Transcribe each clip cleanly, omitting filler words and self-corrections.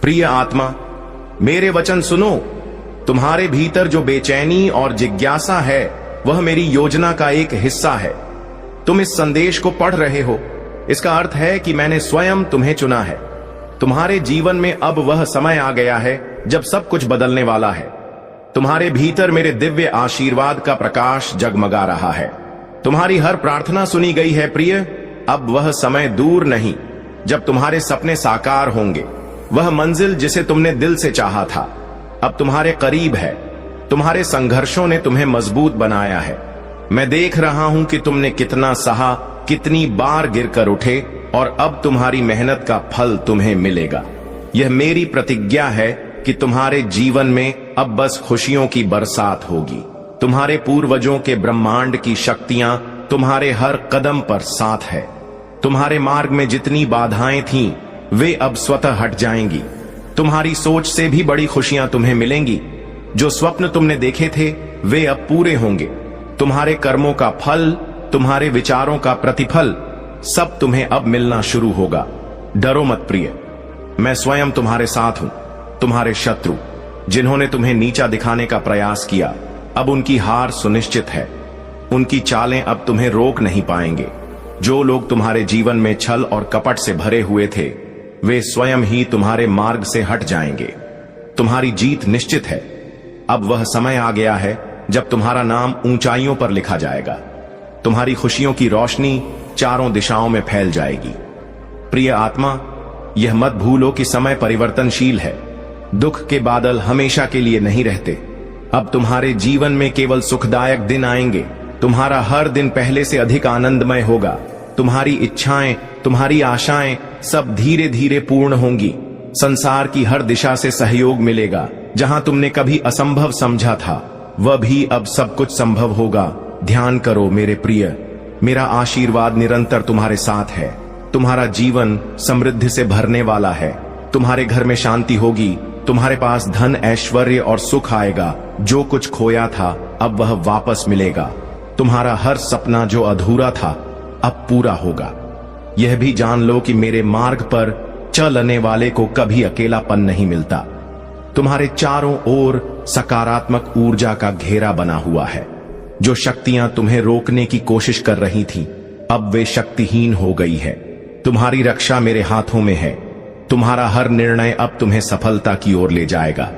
प्रिय आत्मा, मेरे वचन सुनो। तुम्हारे भीतर जो बेचैनी और जिज्ञासा है वह मेरी योजना का एक हिस्सा है। तुम इस संदेश को पढ़ रहे हो, इसका अर्थ है कि मैंने स्वयं तुम्हें चुना है। तुम्हारे जीवन में अब वह समय आ गया है जब सब कुछ बदलने वाला है। तुम्हारे भीतर मेरे दिव्य आशीर्वाद का प्रकाश जगमगा रहा है। तुम्हारी हर प्रार्थना सुनी गई है प्रिय। अब वह समय दूर नहीं जब तुम्हारे सपने साकार होंगे। वह मंजिल जिसे तुमने दिल से चाहा था अब तुम्हारे करीब है। तुम्हारे संघर्षों ने तुम्हें मजबूत बनाया है। मैं देख रहा हूं कि तुमने कितना सहा, कितनी बार गिरकर उठे, और अब तुम्हारी मेहनत का फल तुम्हें मिलेगा। यह मेरी प्रतिज्ञा है कि तुम्हारे जीवन में अब बस खुशियों की बरसात होगी। तुम्हारे पूर्वजों के ब्रह्मांड की शक्तियां तुम्हारे हर कदम पर साथ है। तुम्हारे मार्ग में जितनी बाधाएं थीं, वे अब स्वतः हट जाएंगी। तुम्हारी सोच से भी बड़ी खुशियां तुम्हें मिलेंगी। जो स्वप्न तुमने देखे थे वे अब पूरे होंगे। तुम्हारे कर्मों का फल, तुम्हारे विचारों का प्रतिफल, सब तुम्हें अब मिलना शुरू होगा। डरो मत प्रिय, मैं स्वयं तुम्हारे साथ हूं। तुम्हारे शत्रु जिन्होंने तुम्हें नीचा दिखाने का प्रयास किया, अब उनकी हार सुनिश्चित है। उनकी चालें अब तुम्हें रोक नहीं पाएंगे। जो लोग तुम्हारे जीवन में छल और कपट से भरे हुए थे, वे स्वयं ही तुम्हारे मार्ग से हट जाएंगे। तुम्हारी जीत निश्चित है। अब वह समय आ गया है जब तुम्हारा नाम ऊंचाइयों पर लिखा जाएगा। तुम्हारी खुशियों की रोशनी चारों दिशाओं में फैल जाएगी। प्रिय आत्मा, यह मत भूलो कि समय परिवर्तनशील है। दुख के बादल हमेशा के लिए नहीं रहते। अब तुम्हारे जीवन में केवल सुखदायक दिन आएंगे। तुम्हारा हर दिन पहले से अधिक आनंदमय होगा। तुम्हारी इच्छाएं, तुम्हारी आशाएं सब धीरे धीरे पूर्ण होंगी। संसार की हर दिशा से सहयोग मिलेगा। जहां तुमने कभी असंभव समझा था, वह भी अब सब कुछ संभव होगा। ध्यान करो मेरे प्रिय, मेरा आशीर्वाद निरंतर तुम्हारे साथ है। तुम्हारा जीवन समृद्धि से भरने वाला है। तुम्हारे घर में शांति होगी। तुम्हारे पास धन, ऐश्वर्य और सुख आएगा। जो कुछ खोया था अब वह वापस मिलेगा। तुम्हारा हर सपना जो अधूरा था अब पूरा होगा। यह भी जान लो कि मेरे मार्ग पर चलने वाले को कभी अकेलापन नहीं मिलता। तुम्हारे चारों ओर सकारात्मक ऊर्जा का घेरा बना हुआ है। जो शक्तियां तुम्हें रोकने की कोशिश कर रही थीं, अब वे शक्तिहीन हो गई है। तुम्हारी रक्षा मेरे हाथों में है। तुम्हारा हर निर्णय अब तुम्हें सफलता की ओर ले जाएगा।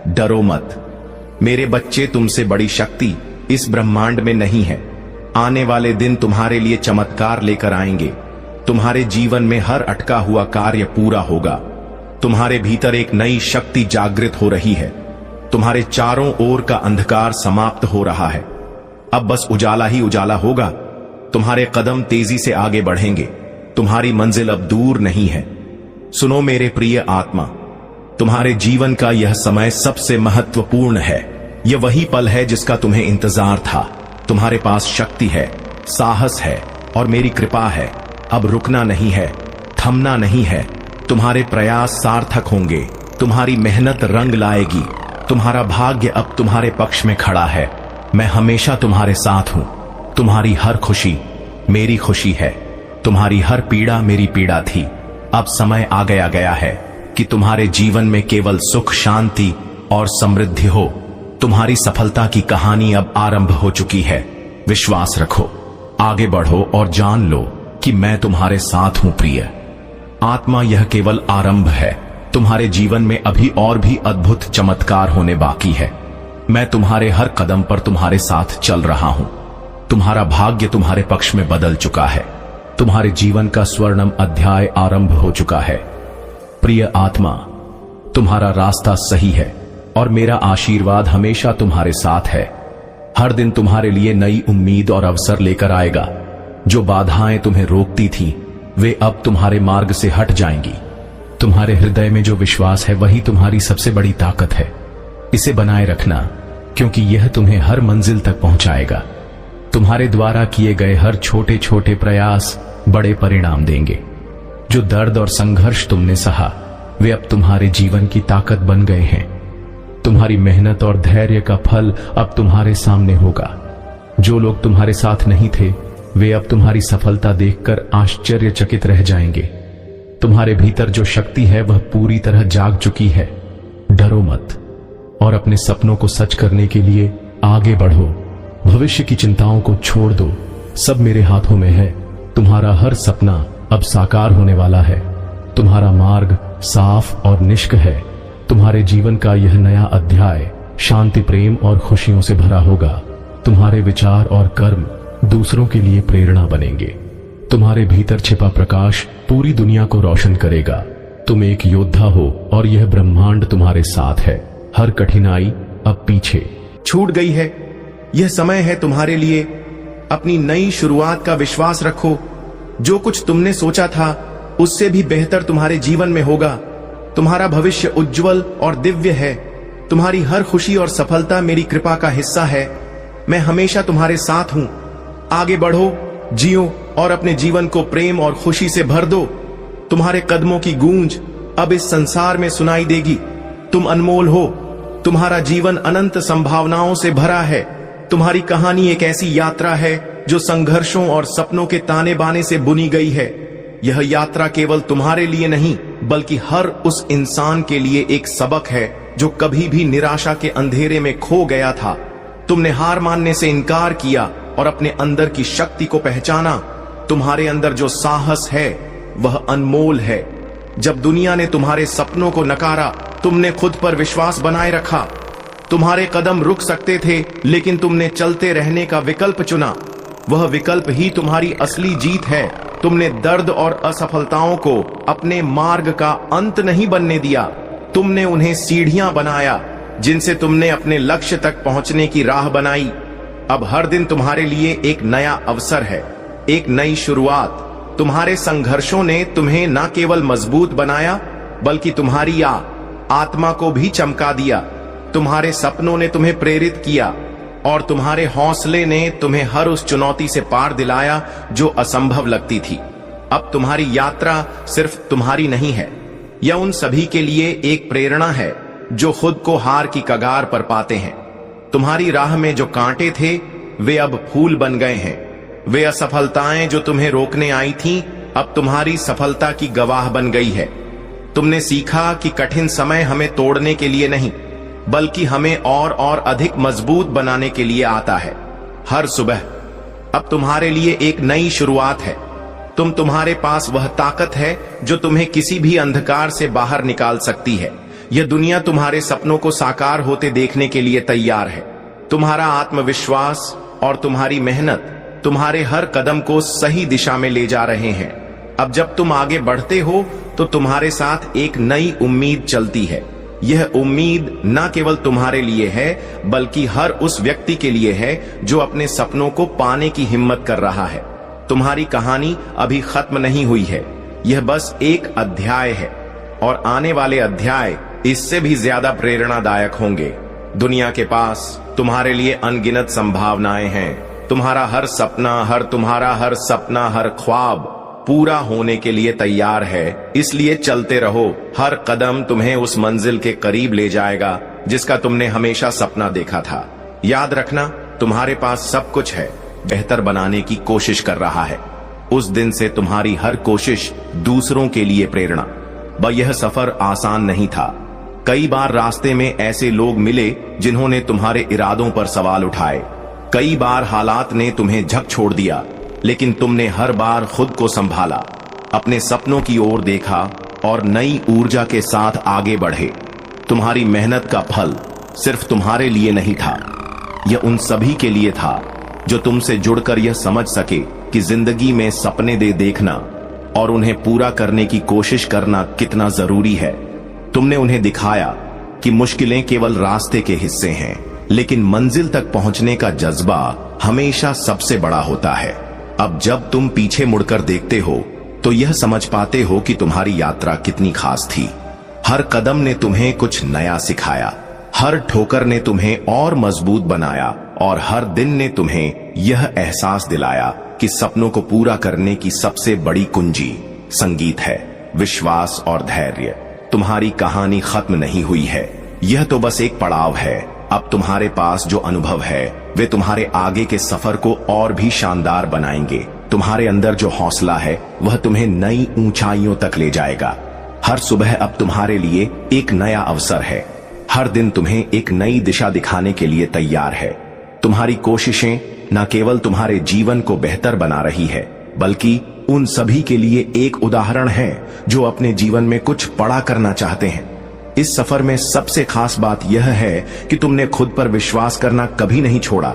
डरो मत मेरे बच्चे, तुमसे बड़ी शक्ति इस ब्रह्मांड में नहीं है। आने वाले दिन तुम्हारे लिए चमत्कार लेकर आएंगे। तुम्हारे जीवन में हर अटका हुआ कार्य पूरा होगा। तुम्हारे भीतर एक नई शक्ति जागृत हो रही है। तुम्हारे चारों ओर का अंधकार समाप्त हो रहा है। अब बस उजाला ही उजाला होगा। तुम्हारे कदम तेजी से आगे बढ़ेंगे। तुम्हारी मंजिल अब दूर नहीं है। सुनो मेरे प्रिय आत्मा, तुम्हारे जीवन का यह समय सबसे महत्वपूर्ण है। यह वही पल है जिसका तुम्हें इंतजार था। तुम्हारे पास शक्ति है, साहस है और मेरी कृपा है। अब रुकना नहीं है, थमना नहीं है। तुम्हारे प्रयास सार्थक होंगे। तुम्हारी मेहनत रंग लाएगी। तुम्हारा भाग्य अब तुम्हारे पक्ष में खड़ा है। मैं हमेशा तुम्हारे साथ हूं। तुम्हारी हर खुशी मेरी खुशी है। तुम्हारी हर पीड़ा मेरी पीड़ा थी। अब समय आ गया है कि तुम्हारे जीवन में केवल सुख, शांति और समृद्धि हो। तुम्हारी सफलता की कहानी अब आरंभ हो चुकी है। विश्वास रखो, आगे बढ़ो और जान लो कि मैं तुम्हारे साथ हूं प्रिय आत्मा। यह केवल आरंभ है। तुम्हारे जीवन में अभी और भी अद्भुत चमत्कार होने बाकी है। मैं तुम्हारे हर कदम पर तुम्हारे साथ चल रहा हूं। तुम्हारा भाग्य तुम्हारे पक्ष में बदल चुका है। तुम्हारे जीवन का स्वर्णिम अध्याय आरंभ हो चुका है। प्रिय आत्मा, तुम्हारा रास्ता सही है और मेरा आशीर्वाद हमेशा तुम्हारे साथ है। हर दिन तुम्हारे लिए नई उम्मीद और अवसर लेकर आएगा। जो बाधाएं तुम्हें रोकती थीं, वे अब तुम्हारे मार्ग से हट जाएंगी। तुम्हारे हृदय में जो विश्वास है वही तुम्हारी सबसे बड़ी ताकत है। इसे बनाए रखना, क्योंकि यह तुम्हें हर मंजिल तक पहुंचाएगा। तुम्हारे द्वारा किए गए हर छोटे छोटे प्रयास बड़े परिणाम देंगे। जो दर्द और संघर्ष तुमने सहा, वे अब तुम्हारे जीवन की ताकत बन गए हैं। तुम्हारी मेहनत और धैर्य का फल अब तुम्हारे सामने होगा। जो लोग तुम्हारे साथ नहीं थे, वे अब तुम्हारी सफलता देखकर आश्चर्यचकित रह जाएंगे। तुम्हारे भीतर जो शक्ति है वह पूरी तरह जाग चुकी है। डरो मत और अपने सपनों को सच करने के लिए आगे बढ़ो। भविष्य की चिंताओं को छोड़ दो, सब मेरे हाथों में है। तुम्हारा हर सपना अब साकार होने वाला है। तुम्हारा मार्ग साफ और निष्क है। तुम्हारे जीवन का यह नया अध्याय शांति, प्रेम और खुशियों से भरा होगा। तुम्हारे विचार और कर्म दूसरों के लिए प्रेरणा बनेंगे। तुम्हारे भीतर छिपा प्रकाश पूरी दुनिया को रोशन करेगा। तुम एक योद्धा हो और यह ब्रह्मांड तुम्हारे साथ है। हर कठिनाई अब पीछे छूट गई है। यह समय है तुम्हारे लिए। अपनी नई शुरुआत का विश्वास रखो। जो कुछ तुमने सोचा था उससे भी बेहतर तुम्हारे जीवन में होगा। तुम्हारा भविष्य उज्जवल और दिव्य है। तुम्हारी हर खुशी और सफलता मेरी कृपा का हिस्सा है। मैं हमेशा तुम्हारे साथ हूं। आगे बढ़ो, जियो और अपने जीवन को प्रेम और खुशी से भर दो। तुम्हारे कदमों की गूंज अब इस संसार में सुनाई देगी। तुम अनमोल हो। तुम्हारा जीवन अनंत संभावनाओं से भरा है। तुम्हारी कहानी एक ऐसी यात्रा है जो संघर्षों और सपनों के ताने बाने से बुनी गई है। यह यात्रा केवल तुम्हारे लिए नहीं बल्कि हर उस इंसान के लिए एक सबक है जो कभी भी निराशा के अंधेरे में खो गया था। तुमने हार मानने से इनकार किया और अपने अंदर की शक्ति को पहचाना। तुम्हारे अंदर जो साहस है वह अनमोल है। जब दुनिया ने तुम्हारे सपनों को नकारा, तुमने खुद पर विश्वास बनाए रखा। तुम्हारे कदम रुक सकते थे लेकिन तुमने चलते रहने का विकल्प चुना। वह विकल्प ही तुम्हारी असली जीत है। तुमने दर्द और असफलताओं को अपने मार्ग का अंत नहीं बनने दिया। तुमने उन्हें सीढ़ियां बनाया जिनसे तुमने अपने लक्ष्य तक पहुंचने की राह बनाई। अब हर दिन तुम्हारे लिए एक नया अवसर है, एक नई शुरुआत। तुम्हारे संघर्षों ने तुम्हें न केवल मजबूत बनाया बल्कि तुम्हारी आत्मा को भी चमका दिया। तुम्हारे सपनों ने तुम्हें प्रेरित किया और तुम्हारे हौसले ने तुम्हें हर उस चुनौती से पार दिलाया जो असंभव लगती थी। अब तुम्हारी यात्रा सिर्फ तुम्हारी नहीं है, यह उन सभी के लिए एक प्रेरणा है जो खुद को हार की कगार पर पाते हैं। तुम्हारी राह में जो कांटे थे वे अब फूल बन गए हैं। वे असफलताएं जो तुम्हें रोकने आई थीं अब तुम्हारी सफलता की गवाह बन गई है। तुमने सीखा कि कठिन समय हमें तोड़ने के लिए नहीं बल्कि हमें और अधिक मजबूत बनाने के लिए आता है। हर सुबह अब तुम्हारे लिए एक नई शुरुआत है। तुम्हारे पास वह ताकत है जो तुम्हें किसी भी अंधकार से बाहर निकाल सकती है। यह दुनिया तुम्हारे सपनों को साकार होते देखने के लिए तैयार है। तुम्हारा आत्मविश्वास और तुम्हारी मेहनत तुम्हारे हर कदम को सही दिशा में ले जा रहे हैं। अब जब तुम आगे बढ़ते हो तो तुम्हारे साथ एक नई उम्मीद चलती है। यह उम्मीद न केवल तुम्हारे लिए है बल्कि हर उस व्यक्ति के लिए है जो अपने सपनों को पाने की हिम्मत कर रहा है। तुम्हारी कहानी अभी खत्म नहीं हुई है, यह बस एक अध्याय है और आने वाले अध्याय इससे भी ज्यादा प्रेरणादायक होंगे। दुनिया के पास तुम्हारे लिए अनगिनत संभावनाएं हैं। तुम्हारा हर सपना, हर ख्वाब पूरा होने के लिए तैयार है। इसलिए चलते रहो। हर कदम तुम्हें उस मंजिल के करीब ले जाएगा जिसका तुमने हमेशा सपना देखा था। याद रखना, तुम्हारे पास सब कुछ है, बेहतर बनाने की कोशिश कर रहा है। उस दिन से तुम्हारी हर कोशिश दूसरों के लिए प्रेरणा। यह सफर आसान नहीं था। कई बार रास्ते में ऐसे लोग मिले जिन्होंने तुम्हारे इरादों पर सवाल उठाए। कई बार हालात ने तुम्हें झक छोड़ दिया, लेकिन तुमने हर बार खुद को संभाला, अपने सपनों की ओर देखा और नई ऊर्जा के साथ आगे बढ़े। तुम्हारी मेहनत का फल सिर्फ तुम्हारे लिए नहीं था, यह उन सभी के लिए था जो तुमसे जुड़कर यह समझ सके कि जिंदगी में सपने देखना और उन्हें पूरा करने की कोशिश करना कितना जरूरी है। तुमने उन्हें दिखाया कि मुश्किलें केवल रास्ते के हिस्से हैं, लेकिन मंजिल तक पहुंचने का जज्बा हमेशा सबसे बड़ा होता है। अब जब तुम पीछे मुड़कर देखते हो तो यह समझ पाते हो कि तुम्हारी यात्रा कितनी खास थी। हर कदम ने तुम्हें कुछ नया सिखाया, हर ठोकर ने तुम्हें और मजबूत बनाया और हर दिन ने तुम्हें यह एहसास दिलाया कि सपनों को पूरा करने की सबसे बड़ी कुंजी संगीत है, विश्वास और धैर्य। तुम्हारी कहानी खत्म नहीं हुई है, यह तो बस एक पड़ाव है। अब तुम्हारे पास जो अनुभव है वे तुम्हारे आगे के सफर को और भी शानदार बनाएंगे। तुम्हारे अंदर जो हौसला है वह तुम्हें नई ऊंचाइयों तक ले जाएगा। हर सुबह अब तुम्हारे लिए एक नया अवसर है। हर दिन तुम्हें एक नई दिशा दिखाने के लिए तैयार है। तुम्हारी कोशिशें न केवल तुम्हारे जीवन को बेहतर बना रही है, बल्कि उन सभी के लिए एक उदाहरण है जो अपने जीवन में कुछ बड़ा करना चाहते हैं। इस सफर में सबसे खास बात यह है कि तुमने खुद पर विश्वास करना कभी नहीं छोड़ा।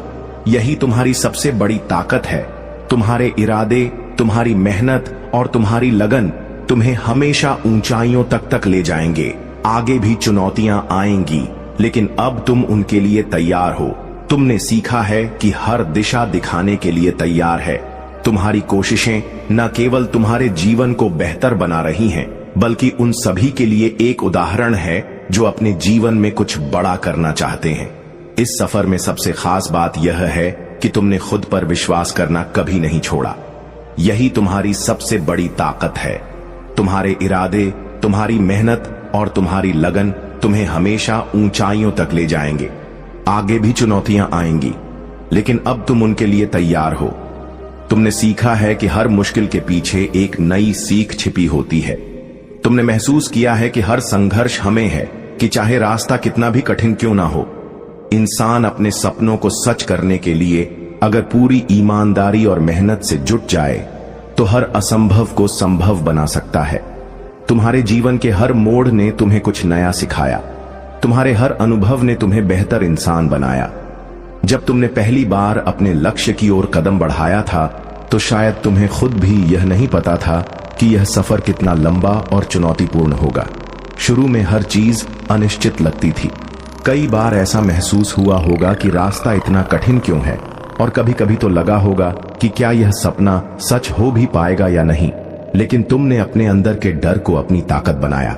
यही तुम्हारी सबसे बड़ी ताकत है। तुम्हारे इरादे, तुम्हारी मेहनत और तुम्हारी लगन तुम्हें हमेशा ऊंचाइयों तक ले जाएंगे। आगे भी चुनौतियां आएंगी, लेकिन अब तुम उनके लिए तैयार हो। तुमने सीखा है कि हर दिशा दिखाने के लिए तैयार है। तुम्हारी कोशिशें न केवल तुम्हारे जीवन को बेहतर बना रही हैं, बल्कि उन सभी के लिए एक उदाहरण है जो अपने जीवन में कुछ बड़ा करना चाहते हैं। इस सफर में सबसे खास बात यह है कि तुमने खुद पर विश्वास करना कभी नहीं छोड़ा। यही तुम्हारी सबसे बड़ी ताकत है। तुम्हारे इरादे, तुम्हारी मेहनत और तुम्हारी लगन तुम्हें हमेशा ऊंचाइयों तक ले जाएंगे। आगे भी चुनौतियां आएंगी, लेकिन अब तुम उनके लिए तैयार हो। तुमने सीखा है कि हर मुश्किल के पीछे एक नई सीख छिपी होती है। तुमने महसूस किया है कि हर संघर्ष हमें है, कि चाहे रास्ता कितना भी कठिन क्यों ना हो। इंसान अपने सपनों को सच करने के लिए अगर पूरी ईमानदारी और मेहनत से जुट जाए तो हर असंभव को संभव बना सकता है। तुम्हारे जीवन के हर मोड़ ने तुम्हें कुछ नया सिखाया। तुम्हारे हर अनुभव ने तुम्हें बेहतर इंसान बनाया। जब तुमने पहली बार अपने लक्ष्य की ओर कदम बढ़ाया था तो शायद तुम्हें खुद भी यह नहीं पता था कि यह सफर कितना लंबा और चुनौतीपूर्ण होगा। शुरू में हर चीज अनिश्चित लगती थी। कई बार ऐसा महसूस हुआ होगा कि रास्ता इतना कठिन क्यों है, और कभी कभी तो लगा होगा कि क्या यह सपना सच हो भी पाएगा या नहीं। लेकिन तुमने अपने अंदर के डर को अपनी ताकत बनाया।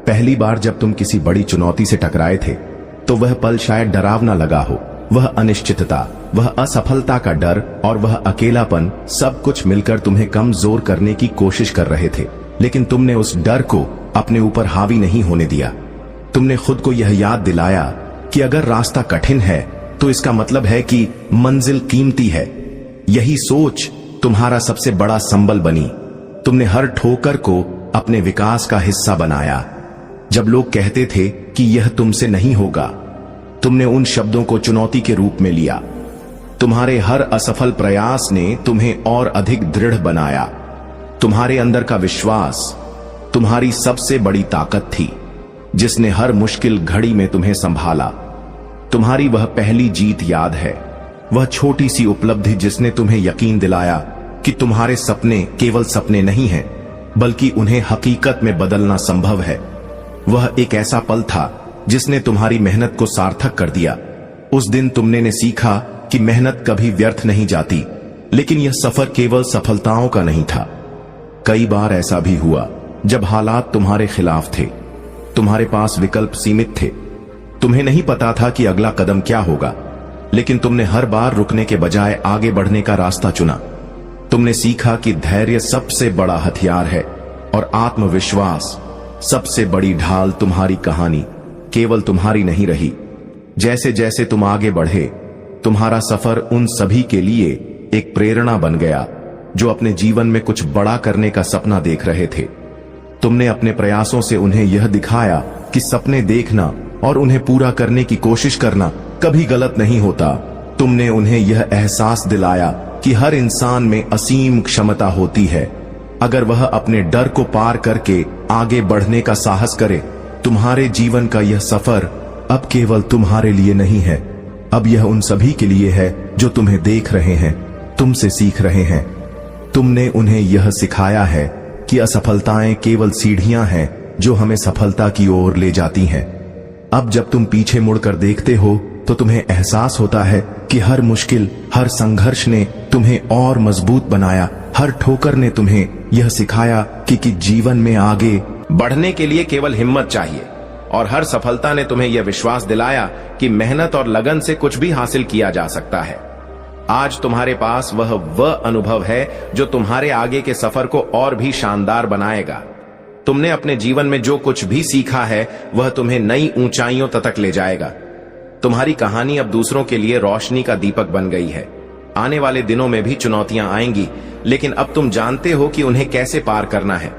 पहली बार जब तुम किसी बड़ी चुनौती से टकराए थे तो वह पल शायद डरावना लगा हो। वह अनिश्चितता, वह असफलता का डर और वह अकेलापन सब कुछ मिलकर तुम्हें कमजोर करने की कोशिश कर रहे थे। लेकिन तुमने उस डर को अपने ऊपर हावी नहीं होने दिया। तुमने खुद को यह याद दिलाया कि अगर रास्ता कठिन है तो इसका मतलब है कि मंजिल कीमती है। यही सोच तुम्हारा सबसे बड़ा संबल बनी। तुमने हर ठोकर को अपने विकास का हिस्सा बनाया। जब लोग कहते थे कि यह तुमसे नहीं होगा, तुमने उन शब्दों को चुनौती के रूप में लिया। तुम्हारे हर असफल प्रयास ने तुम्हें और अधिक दृढ़ बनाया। तुम्हारे अंदर का विश्वास तुम्हारी सबसे बड़ी ताकत थी, जिसने हर मुश्किल घड़ी में तुम्हें संभाला। तुम्हारी वह पहली जीत याद है, वह छोटी सी उपलब्धि जिसने तुम्हें यकीन दिलाया कि तुम्हारे सपने केवल सपने नहीं हैं, बल्कि उन्हें हकीकत में बदलना संभव है। वह एक ऐसा पल था जिसने तुम्हारी मेहनत को सार्थक कर दिया। उस दिन तुमने ने सीखा कि मेहनत कभी व्यर्थ नहीं जाती, लेकिन यह सफर केवल सफलताओं का नहीं था। कई बार ऐसा भी हुआ जब हालात तुम्हारे खिलाफ थे, तुम्हारे पास विकल्प सीमित थे, तुम्हें नहीं पता था कि अगला कदम क्या होगा, लेकिन तुमने हर बार रुकने के बजाय आगे बढ़ने का रास्ता चुना। तुमने सीखा कि धैर्य सबसे बड़ा हथियार है और आत्मविश्वास सबसे बड़ी ढाल। तुम्हारी कहानी केवल तुम्हारी नहीं रही। जैसे जैसे तुम आगे बढ़े, तुम्हारा सफर उन सभी के लिए एक प्रेरणा बन गया जो अपने जीवन में कुछ बड़ा करने का सपना देख रहे थे। तुमने अपने प्रयासों से उन्हें यह दिखाया कि सपने देखना और उन्हें पूरा करने की कोशिश करना कभी गलत नहीं होता। तुमने उन्हें यह एहसास दिलाया कि हर इंसान में असीम क्षमता होती है, अगर वह अपने डर को पार करके आगे बढ़ने का साहस करे। तुम्हारे जीवन का यह सफर अब केवल तुम्हारे लिए नहीं है, अब यह उन सभी के लिए है जो तुम्हें देख रहे हैं, तुमसे सीख रहे हैं। तुमने उन्हें यह सिखाया है कि असफलताएं केवल सीढ़ियां हैं जो हमें सफलता की ओर ले जाती हैं। अब जब तुम पीछे मुड़कर देखते हो तो तुम्हें एहसास होता है कि हर मुश्किल, हर संघर्ष ने तुम्हें और मजबूत बनाया। हर ठोकर ने तुम्हें यह सिखाया कि जीवन में आगे बढ़ने के लिए केवल हिम्मत चाहिए, और हर सफलता ने तुम्हें यह विश्वास दिलाया कि मेहनत और लगन से कुछ भी हासिल किया जा सकता है। आज तुम्हारे पास वह अनुभव है जो तुम्हारे आगे के सफर को और भी शानदार बनाएगा। तुमने अपने जीवन में जो कुछ भी सीखा है वह तुम्हें नई ऊंचाइयों तक ले जाएगा। तुम्हारी कहानी अब दूसरों के लिए रोशनी का दीपक बन गई है। आने वाले दिनों में भी चुनौतियां आएंगी, लेकिन अब तुम जानते हो कि उन्हें कैसे पार करना है।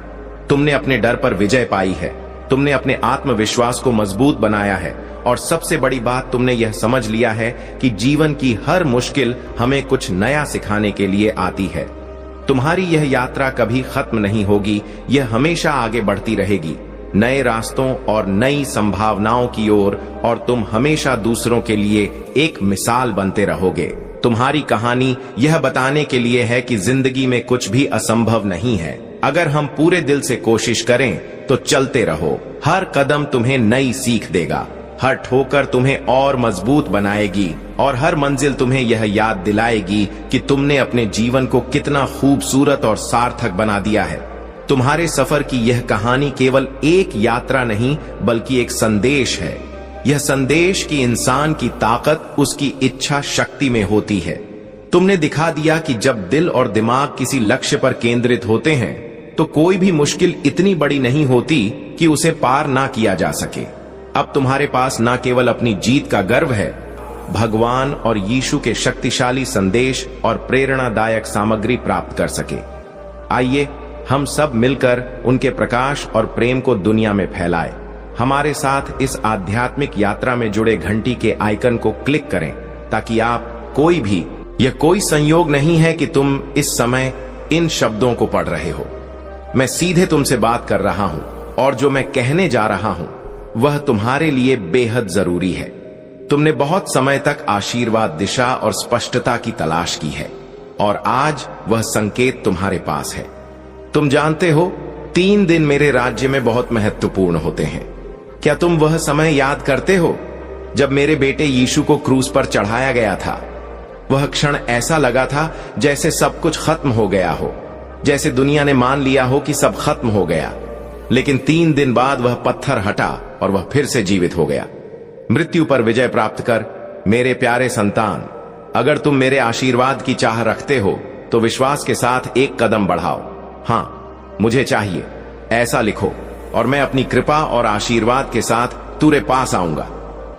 तुमने अपने डर पर विजय पाई है, तुमने अपने आत्मविश्वास को मजबूत बनाया है, और सबसे बड़ी बात, तुमने यह समझ लिया है कि जीवन की हर मुश्किल हमें कुछ नया सिखाने के लिए आती है। तुम्हारी यह यात्रा कभी खत्म नहीं होगी, यह हमेशा आगे बढ़ती रहेगी, नए रास्तों और नई संभावनाओं की ओर, और तुम हमेशा दूसरों के लिए एक मिसाल बनते रहोगे। तुम्हारी कहानी यह बताने के लिए है कि जिंदगी में कुछ भी असंभव नहीं है। अगर हम पूरे दिल से कोशिश करें तो चलते रहो। हर कदम तुम्हें नई सीख देगा, हर ठोकर तुम्हें और मजबूत बनाएगी, और हर मंजिल तुम्हें यह याद दिलाएगी कि तुमने अपने जीवन को कितना खूबसूरत और सार्थक बना दिया है। तुम्हारे सफर की यह कहानी केवल एक यात्रा नहीं, बल्कि एक संदेश है। यह संदेश कि इंसान की ताकत उसकी इच्छा शक्ति में होती है। तुमने दिखा दिया कि जब दिल और दिमाग किसी लक्ष्य पर केंद्रित होते हैं तो कोई भी मुश्किल इतनी बड़ी नहीं होती कि उसे पार ना किया जा सके। अब तुम्हारे पास न केवल अपनी जीत का गर्व है, भगवान और यीशु के शक्तिशाली संदेश और प्रेरणादायक सामग्री प्राप्त कर सके। आइए हम सब मिलकर उनके प्रकाश और प्रेम को दुनिया में फैलाएं। हमारे साथ इस आध्यात्मिक यात्रा में जुड़े घंटी के आइकन को क्लिक करें, ताकि आप कोई भी, यह कोई संयोग नहीं है कि तुम इस समय इन शब्दों को पढ़ रहे हो। मैं सीधे तुमसे बात कर रहा हूं, और जो मैं कहने जा रहा हूं वह तुम्हारे लिए बेहद जरूरी है। तुमने बहुत समय तक आशीर्वाद, दिशा और स्पष्टता की तलाश की है, और आज वह संकेत तुम्हारे पास है। तुम जानते हो, 3 दिन मेरे राज्य में बहुत महत्वपूर्ण होते हैं। क्या तुम वह समय याद करते हो जब मेरे बेटे यीशु को क्रूस पर चढ़ाया गया था? वह क्षण ऐसा लगा था जैसे सब कुछ खत्म हो गया हो, जैसे दुनिया ने मान लिया हो कि सब खत्म हो गया। लेकिन 3 दिन बाद वह पत्थर हटा और वह फिर से जीवित हो गया। मृत्यु पर विजय प्राप्त कर मेरे प्यारे संतान, अगर तुम मेरे आशीर्वाद की चाह रखते हो तो विश्वास के साथ एक कदम बढ़ाओ। हाँ, मुझे चाहिए, ऐसा लिखो, और मैं अपनी कृपा और आशीर्वाद के साथ तुरे पास आऊंगा।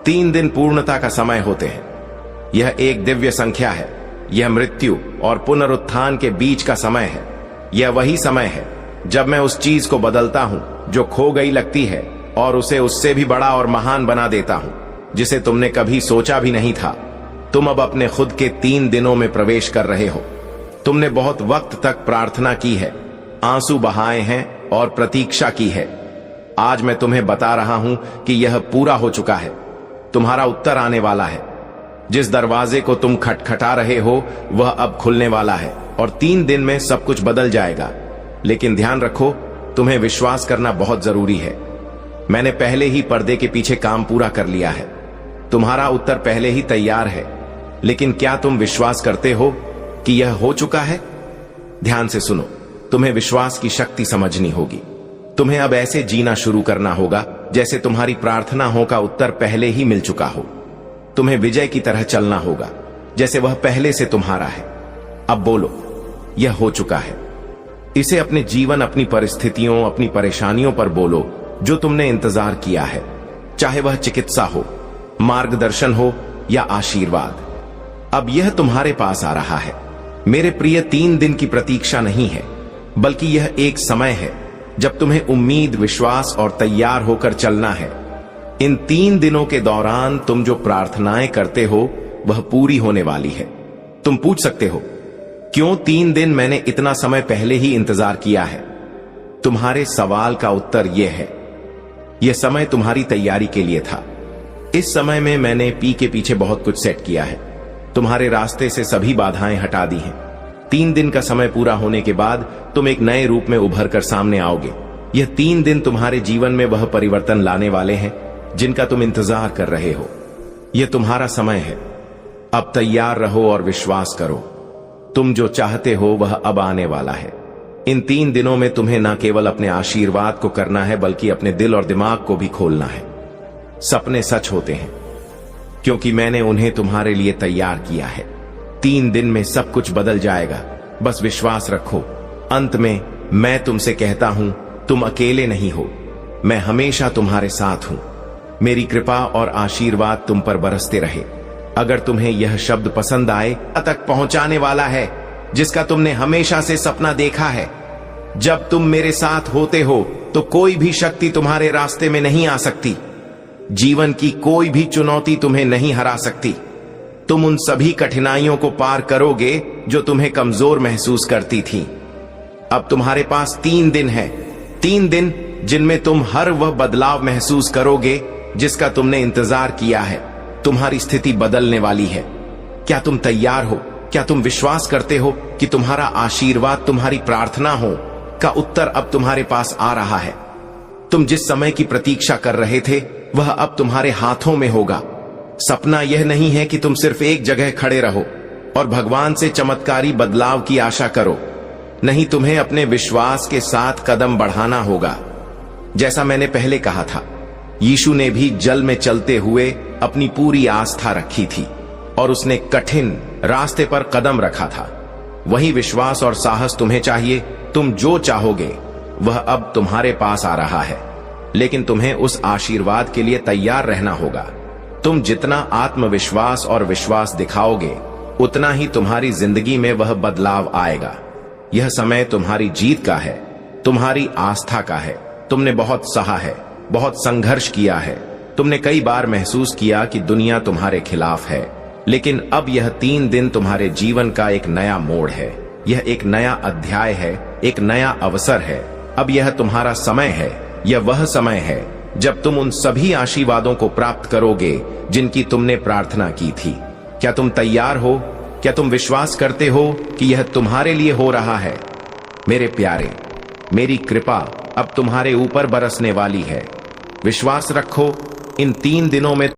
3 दिन पूर्णता का समय होते हैं। यह एक दिव्य संख्या है। यह मृत्यु और पुनरुत्थान के बीच का समय है। यह वही समय है जब मैं उस चीज को बदलता हूं जो खो गई लगती है, और उसे उससे भी बड़ा और महान बना देता हूं जिसे तुमने कभी सोचा भी नहीं था। तुम अब अपने खुद के 3 दिनों में प्रवेश कर रहे हो। तुमने बहुत वक्त तक प्रार्थना की है, आंसू बहाए हैं और प्रतीक्षा की है। आज मैं तुम्हें बता रहा हूं कि यह पूरा हो चुका है। तुम्हारा उत्तर आने वाला है। जिस दरवाजे को तुम खटखटा रहे हो वह अब खुलने वाला है, और 3 दिन में सब कुछ बदल जाएगा। लेकिन ध्यान रखो, तुम्हें विश्वास करना बहुत जरूरी है। मैंने पहले ही पर्दे के पीछे काम पूरा कर लिया है। तुम्हारा उत्तर पहले ही तैयार है। लेकिन क्या तुम विश्वास करते हो कि यह हो चुका है? ध्यान से सुनो, तुम्हें विश्वास की शक्ति समझनी होगी। तुम्हें अब ऐसे जीना शुरू करना होगा जैसे तुम्हारी प्रार्थनाओं का उत्तर पहले ही मिल चुका हो। तुम्हें विजय की तरह चलना होगा जैसे वह पहले से तुम्हारा है। अब बोलो, यह हो चुका है। इसे अपने जीवन, अपनी परिस्थितियों, अपनी परेशानियों पर बोलो जो तुमने इंतजार किया है, चाहे वह चिकित्सा हो, मार्गदर्शन हो या आशीर्वाद। अब यह तुम्हारे पास आ रहा है। मेरे प्रिय, 3 दिन की प्रतीक्षा नहीं है, बल्कि यह एक समय है जब तुम्हें उम्मीद, विश्वास और तैयार होकर चलना है। इन 3 दिनों के दौरान तुम जो प्रार्थनाएं करते हो वह पूरी होने वाली है। तुम पूछ सकते हो, क्यों 3 दिन? मैंने इतना समय पहले ही इंतजार किया है। तुम्हारे सवाल का उत्तर यह है, यह समय तुम्हारी तैयारी के लिए था। इस समय में मैंने पी के पीछे बहुत कुछ सेट किया है। तुम्हारे रास्ते से सभी बाधाएं हटा दी हैं। 3 दिन का समय पूरा होने के बाद तुम एक नए रूप में उभर कर सामने आओगे। यह 3 दिन तुम्हारे जीवन में वह परिवर्तन लाने वाले हैं जिनका तुम इंतजार कर रहे हो। यह तुम्हारा समय है। अब तैयार रहो और विश्वास करो। तुम जो चाहते हो वह अब आने वाला है। इन 3 दिनों में तुम्हें न केवल अपने आशीर्वाद को करना है, बल्कि अपने दिल और दिमाग को भी खोलना है। सपने सच होते हैं क्योंकि मैंने उन्हें तुम्हारे लिए तैयार किया है। 3 दिन में सब कुछ बदल जाएगा। बस विश्वास रखो। अंत में मैं तुमसे कहता हूं, तुम अकेले नहीं हो। मैं हमेशा तुम्हारे साथ हूं। मेरी कृपा और आशीर्वाद तुम पर बरसते रहे। अगर तुम्हें यह शब्द पसंद आए, तक पहुंचाने वाला है जिसका तुमने हमेशा से सपना देखा है। जब तुम मेरे साथ होते हो तो कोई भी शक्ति तुम्हारे रास्ते में नहीं आ सकती। जीवन की कोई भी चुनौती तुम्हें नहीं हरा सकती। तुम उन सभी कठिनाइयों को पार करोगे जो तुम्हें कमजोर महसूस करती थी। अब तुम्हारे पास 3 दिन है, 3 दिन जिनमें तुम हर वह बदलाव महसूस करोगे जिसका तुमने इंतजार किया है। तुम्हारी स्थिति बदलने वाली है। क्या तुम तैयार हो? क्या तुम विश्वास करते हो कि तुम्हारा आशीर्वाद, तुम्हारी प्रार्थना हो का उत्तर अब तुम्हारे पास आ रहा है? तुम जिस समय की प्रतीक्षा कर रहे थे वह अब तुम्हारे हाथों में होगा। सपना यह नहीं है कि तुम सिर्फ एक जगह खड़े रहो और भगवान से चमत्कारी बदलाव की आशा करो। नहीं, तुम्हें अपने विश्वास के साथ कदम बढ़ाना होगा। जैसा मैंने पहले कहा था, यीशु ने भी जल में चलते हुए अपनी पूरी आस्था रखी थी और उसने कठिन रास्ते पर कदम रखा था। वही विश्वास और साहस तुम्हें चाहिए। तुम जो चाहोगे वह अब तुम्हारे पास आ रहा है, लेकिन तुम्हें उस आशीर्वाद के लिए तैयार रहना होगा। तुम जितना आत्मविश्वास और विश्वास दिखाओगे उतना ही तुम्हारी जिंदगी में वह बदलाव आएगा। यह समय तुम्हारी जीत का है, तुम्हारी आस्था का है। तुमने बहुत सहा है, बहुत संघर्ष किया है। तुमने कई बार महसूस किया कि दुनिया तुम्हारे खिलाफ है, लेकिन अब यह 3 दिन तुम्हारे जीवन का एक नया मोड़ है। यह एक नया अध्याय है, एक नया अवसर है। अब यह तुम्हारा समय है। यह वह समय है जब तुम उन सभी आशीर्वादों को प्राप्त करोगे जिनकी तुमने प्रार्थना की थी। क्या तुम तैयार हो? क्या तुम विश्वास करते हो कि यह तुम्हारे लिए हो रहा है? मेरे प्यारे, मेरी कृपा अब तुम्हारे ऊपर बरसने वाली है। विश्वास रखो, इन 3 दिनों में